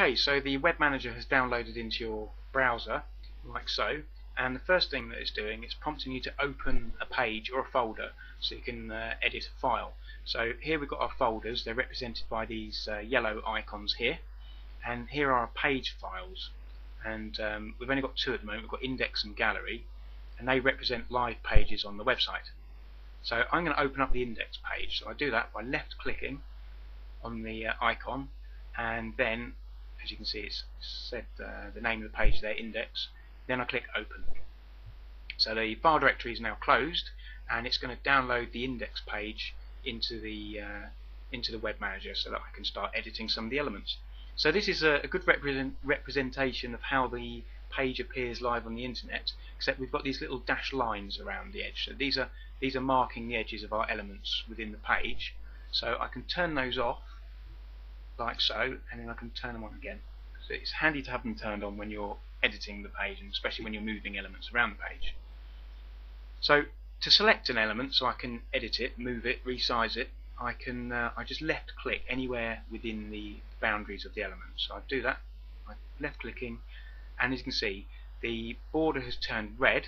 Okay, so the web manager has downloaded into your browser, like so, and the first thing that it's doing is prompting you to open a page or a folder so you can edit a file. So here we've got our folders. They're represented by these yellow icons here, and here are our page files, and we've only got two at the moment. We've got index and gallery, and they represent live pages on the website. So I'm going to open up the index page. So I do that by left clicking on the icon, and then as you can see it's said the name of the page there, index. Then I click open. So the file directory is now closed, and it's going to download the index page into the web manager so that I can start editing some of the elements. So this is a good representation of how the page appears live on the internet, except we've got these little dashed lines around the edge. So these are marking the edges of our elements within the page. So I can turn those off like so, and then I can turn them on again. So it's handy to have them turned on when you're editing the page, and especially when you're moving elements around the page. So to select an element so I can edit it, move it, resize it, I just left click anywhere within the boundaries of the element. So I do that, I'm left clicking, and as you can see the border has turned red.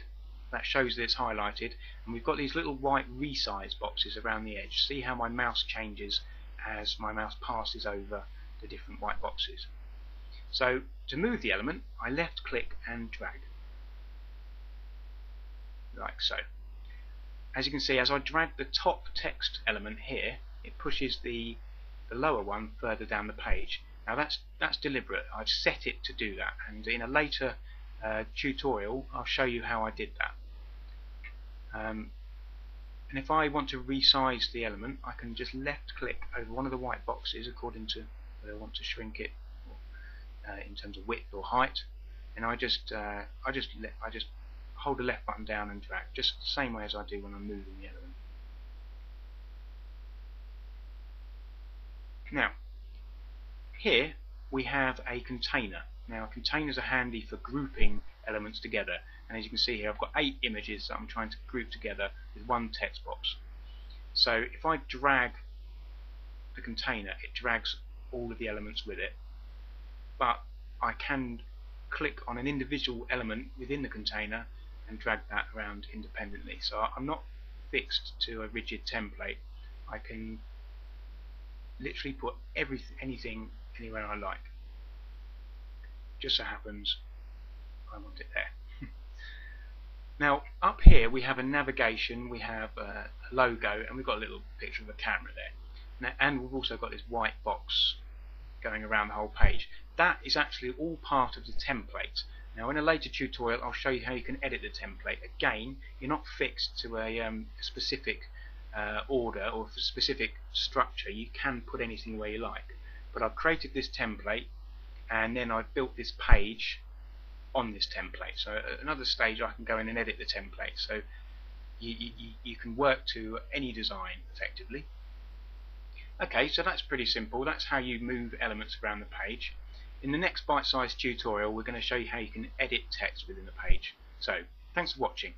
That shows that it's highlighted, and we've got these little white resize boxes around the edge. See how my mouse changes as my mouse passes over the different white boxes. So to move the element, I left click and drag, like so. As you can see, as I drag the top text element here, it pushes the lower one further down the page. Now that's deliberate. I've set it to do that, and in a later tutorial I'll show you how I did that. And if I want to resize the element, I can just left click over one of the white boxes according to whether I want to shrink it in terms of width or height, and I just hold the left button down and drag, just the same way as I do when I'm moving the element. Now here we have a container. Now containers are handy for grouping elements together, and as you can see here I've got 8 images that I'm trying to group together with one text box. So if I drag the container, it drags all of the elements with it, but I can click on an individual element within the container and drag that around independently. So I'm not fixed to a rigid template. I can literally put anything anywhere I like. Just so happens I want it there. Now up here we have a navigation, we have a logo, and we've got a little picture of a camera there. Now, and we've also got this white box going around the whole page. That is actually all part of the template. Now in a later tutorial I'll show you how you can edit the template. Again, you're not fixed to a specific order or a specific structure. You can put anything where you like. But I've created this template, and then I've built this page on this template. So at another stage I can go in and edit the template. So you can work to any design effectively. Okay, so that's pretty simple. That's how you move elements around the page. In the next bite-sized tutorial we're going to show you how you can edit text within the page. So thanks for watching.